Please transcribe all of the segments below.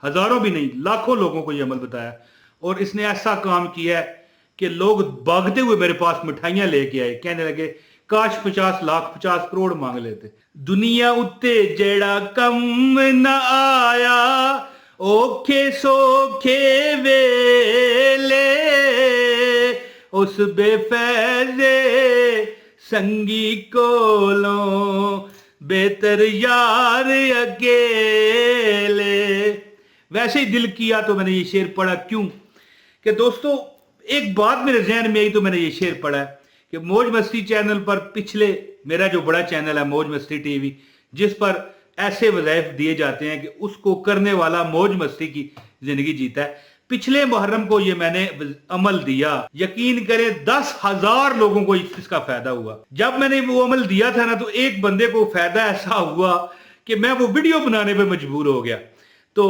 हजारों भी नहीं, लाखों लोगों को ये अमल बताया। और इसने ऐसा काम किया है कि लोग भागते हुए मेरे पास मिठाइयां लेके आए, कहने लगे काश 50 लाख 50 करोड़ मांग लेते। दुनिया उत्ते जेड़ा कम न आया औखे सौखे वेले, उस बेफैजे संगी कोलों बेहतर यार अकेले। वैसे ही दिल किया तो मैंने ये शेर पढ़ा। क्यों कि दोस्तों एक बात मेरे जहन में आई तो मैंने ये शेर पढ़ा है कि मौज मस्ती चैनल पर पिछले, मेरा जो बड़ा चैनल है मौज मस्ती टीवी, जिस पर ऐसे वज़ाइफ दिए जाते हैं कि उसको करने वाला मौज मस्ती की जिंदगी जीता है, पिछले मुहर्रम को ये मैंने अमल दिया। यकीन करें 10,000 लोगों को इसका फायदा हुआ। जब मैंने वो अमल दिया था ना तो एक बंदे को फायदा ऐसा हुआ कि मैं वो वीडियो बनाने पे मजबूर हो गया। तो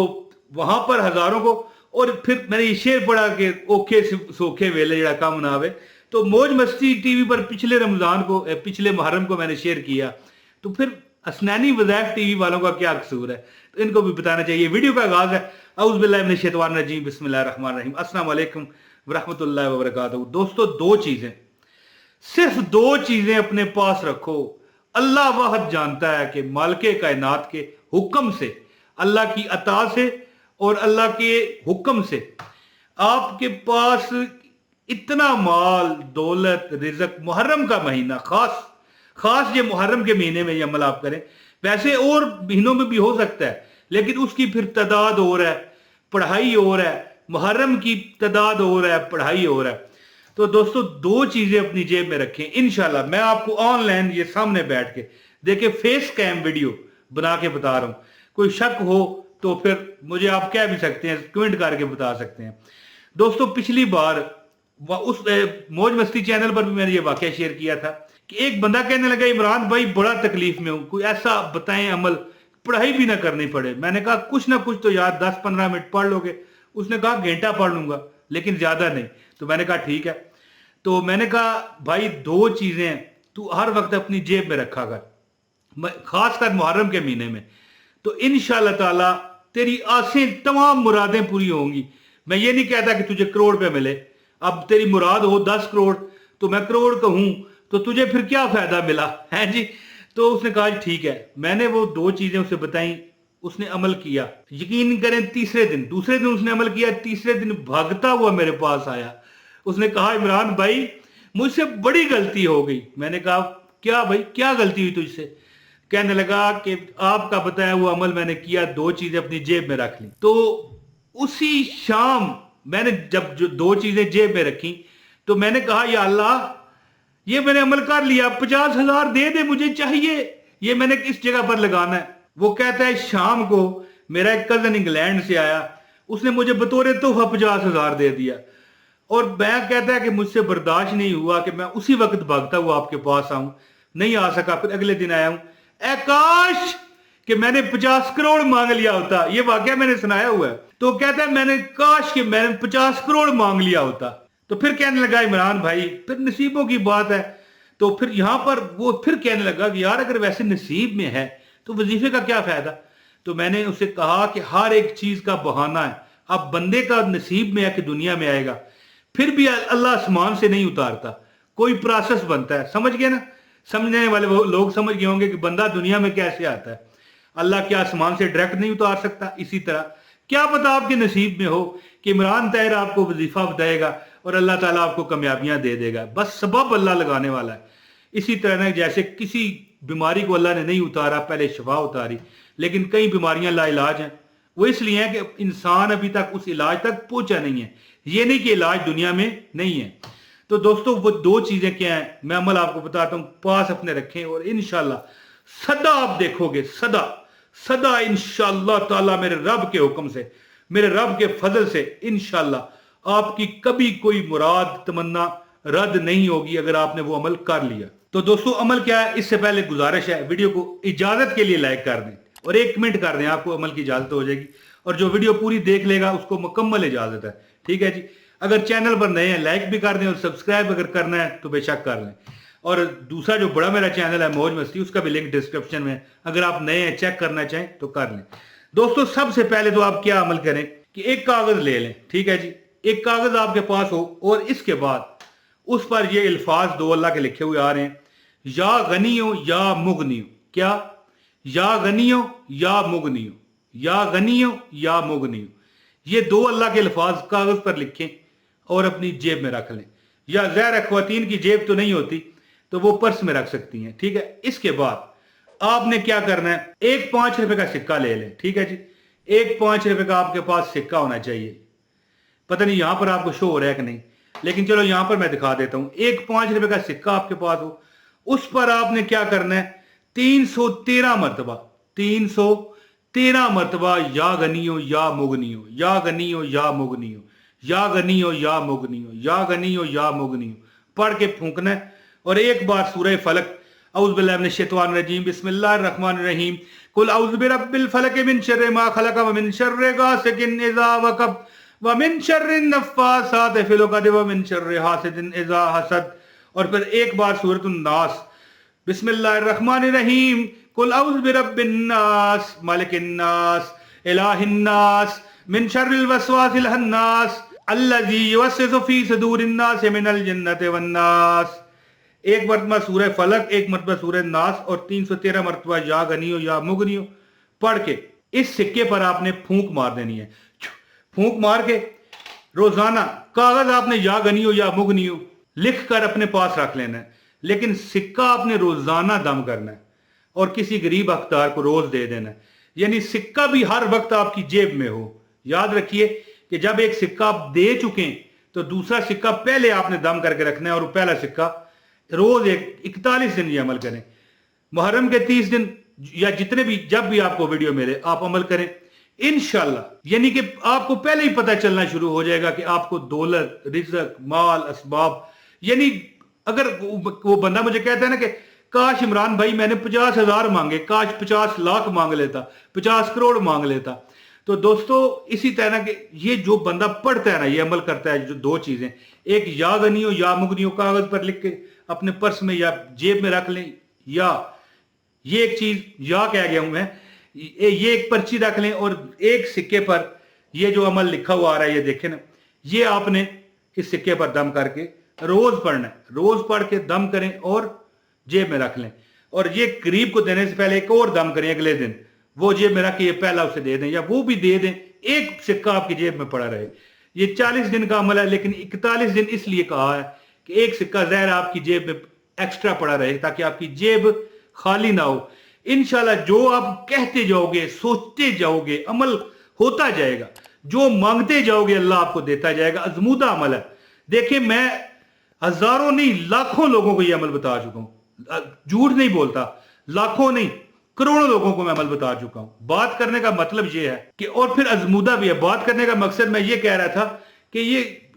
वहां पर हजारों को, और फिर मैंने ये शेर पढ़ा कि ओखे सोखे वेले जड़ा कम ना आवे। तो मौज मस्ती टीवी पर पिछले रमजान को, पिछले मुहर्रम को मैंने शेयर किया। तो फिर असनानी वज़ाइफ टीवी वालों का क्या कसूर है, तो इनको भी बताना चाहिए। वीडियो का आगाज है औज़ु बिल्लाहि मिनश शैतानिर रजीम, बिस्मिल्लाहिर रहमानिर रहीम, अस्सलाम वालेकुम वरहमतुल्लाहि वबरकातुहू। दोस्तों दो चीजें, सिर्फ दो चीजें अपने पास रखो। अल्लाह वाहद जानता है कि मालिके कायनात के हुक्म से, अल्लाह की अता से और अल्लाह के हुक्म से आपके पास इतना माल दौलत रिज़्क, मुहर्रम का महीना खास ये मुहर्रम के महीने में ये अमल आप करें। वैसे और महीनों में भी हो सकता है लेकिन उसकी फिर तादाद और है, पढ़ाई और है। मुहर्रम की तादाद और है, पढ़ाई और है। तो दोस्तों दो चीजें अपनी जेब में रखें। इंशाल्लाह मैं आपको ऑनलाइन ये सामने बैठ के देखिए फेस कैम वीडियो बना के बता रहा हूं। कोई शक हो तो फिर मुझे आप कह भी सकते हैं, कमेंट करके बता सकते हैं। दोस्तों पिछली बार उस मौज मस्ती चैनल पर भी मैंने ये वाकया शेयर किया था कि एक बंदा कहने लगा इमरान भाई बड़ा तकलीफ में हूं, कोई ऐसा बताएं अमल पढ़ाई भी ना करनी पड़े। मैंने कहा कुछ ना कुछ तो यार 10-15 मिनट पढ़ लोगे। उसने कहा घंटा पढ़ लूंगा लेकिन ज्यादा नहीं। तो मैंने कहा ठीक है। तो मैंने कहा भाई दो चीजें तू हर वक्त अपनी जेब में रखा कर, खासकर मुहर्रम के महीने में, तो इंशाअल्लाह ताला तेरी आसें तमाम मुरादें पूरी होंगी। मैं ये नहीं कहता कि तुझे करोड़ रुपए मिले, अब तेरी मुराद हो 10 करोड़ तो मैं करोड़ कहूं तो तुझे फिर क्या फायदा मिला है जी। तो उसने कहा ठीक है। मैंने वो दो चीजें उसे बताई, उसने अमल किया। यकीन करें दूसरे दिन उसने अमल किया। तीसरे दिन भागता हुआ मेरे पास आया। उसने कहा इमरान भाई मुझसे बड़ी गलती हो गई। मैंने कहा क्या भाई, क्या गलती हुई तुझसे? कहने लगा कि आपका बताया हुआ अमल मैंने किया, दो चीजें अपनी जेब में रख ली। तो उसी शाम मैंने जब जो दो चीजें जेब में रखी तो मैंने कहा या अल्लाह ये मैंने अमल कर लिया, 50,000 दे दे, मुझे चाहिए, ये मैंने किस जगह पर लगाना है। वो कहता है शाम को मेरा एक कजन इंग्लैंड से आया, उसने मुझे बतौर तोहफा 50,000 दे दिया। और मैं कहता है कि मुझसे बर्दाश्त नहीं हुआ कि मैं उसी वक्त भागता हुआ आपके पास आऊं, नहीं आ सका। फिर अगले दिन आया हूं, ए काश कि मैंने 50 करोड़ मांग लिया होता। ये वाकया मैंने सुनाया हुआ है। तो कहता है मैंने काश कि मैंने 50 करोड़ मांग लिया होता। तो फिर कहने लगा इमरान भाई फिर नसीबों की बात है। तो फिर यहां पर वो फिर कहने लगा कि यार अगर वैसे नसीब में है तो वजीफे का क्या फायदा। तो मैंने उसे कहा कि हर एक चीज का बहाना है। अब बंदे का नसीब में है कि दुनिया में आएगा, फिर भी अल्लाह आसमान से नहीं उतारता, कोई प्रोसेस बनता है। समझ गए ना? समझने वाले वो लोग समझ गए होंगे कि बंदा दुनिया में कैसे आता है। अल्लाह क्या आसमान से डायरेक्ट नहीं उतार सकता? इसी तरह क्या पता आपके नसीब में हो कि इमरान ताहिर आपको वजीफा बताएगा और अल्लाह ताला आपको कामयाबियां दे देगा। बस सबब अल्लाह लगाने वाला है। इसी तरह ना जैसे किसी बीमारी को अल्लाह ने नहीं उतारा, पहले शफा उतारी, लेकिन कई बीमारियां लाइलाज हैं। वो इसलिए है कि इंसान अभी तक उस इलाज तक पहुंचा नहीं है। ये नहीं कि इलाज दुनिया में नहीं है। तो दोस्तों वो दो चीजें क्या हैं मैं अमल आपको बताता हूं, पास अपने रखें और इंशाल्लाह सदा आप देखोगे, सदा इंशाल्लाह ताला मेरे रब के हुक्म से, मेरे रब के फजल से इंशाल्लाह आपकी कभी कोई मुराद तमन्ना रद्द नहीं होगी अगर आपने वो अमल कर लिया। तो दोस्तों अमल क्या है, इससे पहले गुजारिश है वीडियो को इजाजत के लिए लाइक कर दें और एक कमेंट कर दें, आपको अमल की इजाजत हो जाएगी। और जो वीडियो पूरी देख लेगा उसको मुकम्मल इजाजत है। ठीक है जी। अगर चैनल पर नए हैं लाइक भी कर दें और सब्सक्राइब अगर करना है तो बेशक कर लें। और दूसरा जो बड़ा मेरा चैनल है मौज मस्ती, उसका भी लिंक डिस्क्रिप्शन में है। अगर आप नए हैं चेक करना चाहें तो कर लें। दोस्तों सबसे पहले तो आप क्या अमल करें कि एक कागज ले लें, ठीक है जी, एक कागज आपके पास हो और इसके बाद उस पर ये अल्फाज दो अल्लाह के लिखे हुए आ रहे हैं, या गनियो या मुगनियो। क्या? या गनियो या मुगनियो, या गनियो या मुगनियो। ये दो अल्लाह के अल्फाज कागज पर लिखें और अपनी जेब में रख लें, या ज़ाहिर ख्वातीन की जेब तो नहीं होती तो वो पर्स में रख सकती हैं, ठीक है। इसके बाद आपने क्या करना है, एक 5 रुपए का सिक्का ले लें, ठीक है जी। एक 5 रुपए का आपके पास सिक्का होना चाहिए। पता नहीं यहां पर आपको शो हो रहा है कि नहीं, लेकिन चलो यहां पर मैं दिखा देता हूं। एक 5 रुपए का सिक्का आपके पास हो, उस पर आपने क्या करना है, 313 मरतबा, 313 मरतबा या गनियो या मुगनियो, या गनियो या मुगनियो, या गनियो या मुगनियो, या गनियो या मुगनियो पढ़ के फूंकना है। और एक बार सूरह फलक, औज़ु बिल्लाहि मिनश शैतानिर रजीम, बिस्मिल्लाहिर रहमानिर रहीम, कुल औज़ु बिरब्बिल फलक मिन शर्रि मा खलक व मिन शर्रि गासिकिन इज़ा वक़ब व मिन शर्रि नफ़्फ़ासाति फ़िल उक़द व मिन शर्रि हासिदिन इज़ा हसद। और फिर एक बार सूरतुन नास, बिस्मिल्लाहिर रहमानिर रहीम, कुल औज़ु बिरब्बिन नास मालिकिन नास इलाहिन नास मिन शर्रिल वसवासिल हन्नास अल्लज़ी युवस्विसु फ़ी सुदूरिन नास मिनल जिन्नति वन नास। एक मरतबा सूरह फलक, एक मरतबा सूरह नास और 313 मरतबा या गनियो या मुगनियो पढ़ के इस सिक्के पर आपने फूंक मार देनी है। फूंक मार के रोजाना कागज आपने या गनियो या मुगनियो लिख कर अपने पास रख लेना है, लेकिन सिक्का आपने रोजाना दम करना है और किसी गरीब अख्तार को रोज दे देना है। यानी सिक्का भी हर वक्त आपकी जेब में हो। याद रखिए कि जब एक सिक्का आप दे चुके तो दूसरा सिक्का पहले आपने दम करके रखना है और पहला सिक्का रोज 41 दिन ये अमल करें। मुहर्रम के 30 दिन या जितने भी, जब भी आपको वीडियो मिले आप अमल करें इंशाल्लाह। यानी कि आपको पहले ही पता चलना शुरू हो जाएगा कि आपको दौलत, रिज़्क, माल, असबाब, यानी अगर वो बंदा मुझे कहता है ना कि काश इमरान भाई मैंने 50,000 मांगे, काश 50 लाख मांग लेता, 50 करोड़ मांग लेता। तो दोस्तों इसी तरह के ये जो बंदा पढ़ता है ना, ये अमल करता है, जो दो चीजें, एक या गनियो या मुगनियो कागज पर लिख के अपने पर्स में या जेब में रख लें, या ये एक चीज या कह गया हूं मैं, ये एक पर्ची रख लें और एक सिक्के पर ये जो अमल लिखा हुआ आ रहा है ये देखें ना, ये आपने इस सिक्के पर दम करके रोज पढ़ना है। रोज पढ़ के दम करें और जेब में रख लें, और ये गरीब को देने से पहले एक और दम करें अगले दिन, वो जेब में रख के ये पहला उसे दे दें या वो भी दे दें, एक सिक्का आपकी जेब में पड़ा रहे। ये 40 दिन का अमल है, लेकिन 41 दिन इसलिए कहा है कि एक सिक्का ज़ाहिर आपकी जेब में एक्स्ट्रा पड़ा रहे ताकि आपकी जेब खाली ना हो। इंशाल्लाह जो आप कहते जाओगे, सोचते जाओगे, अमल होता जाएगा। जो मांगते जाओगे अल्लाह आपको देता जाएगा। अजमूदा अमल है। देखिए मैं हजारों नहीं लाखों लोगों को यह अमल बता चुका हूं, झूठ नहीं बोलता, लाखों नहीं करोड़ों लोगों को मैं अमल बता चुका हूं। बात करने का मतलब यह है कि, और फिर अजमूदा भी है। बात करने का मकसद मैं ये कह रहा था कि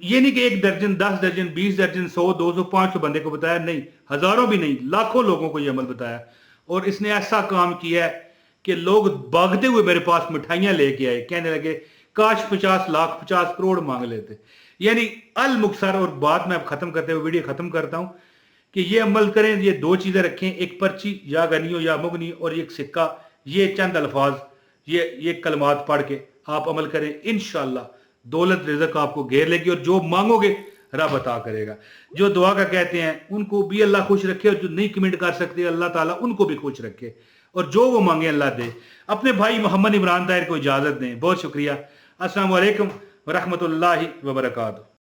ये नहीं कि 1 दर्जन, 10 दर्जन, 20 दर्जन, 100, 200, 500 बंदे को बताया, नहीं, हजारों भी नहीं, लाखों लोगों को यह अमल बताया। और इसने ऐसा काम किया है कि लोग भागते हुए मेरे पास मिठाइयां लेके आए, कहने लगे काश 50 लाख, 50 करोड़ मांग लेते। यानी अल मुक्सर। और बात मैं अब खत्म करते हुए वीडियो खत्म करता हूं कि ये अमल करें, ये दो चीजें रखें, एक पर्ची या गनियो या मुगनी और एक सिक्का, ये चंद अल्फाज, ये कलमात पढ़ के आप अमल करें। इंशाअल्लाह दौलत रिज़्क आपको घेर लेगी और जो मांगोगे रब अता करेगा। जो दुआ का कहते हैं उनको भी अल्लाह खुश रखे, और जो नहीं कमेंट कर सकते अल्लाह ताला उनको भी खुश रखे, और जो वो मांगे अल्लाह दे। अपने भाई मोहम्मद इमरान ताहिर को इजाजत दें। बहुत शुक्रिया। अस्सलाम वालेकुम व रहमतुल्लाहि व बरकातहू।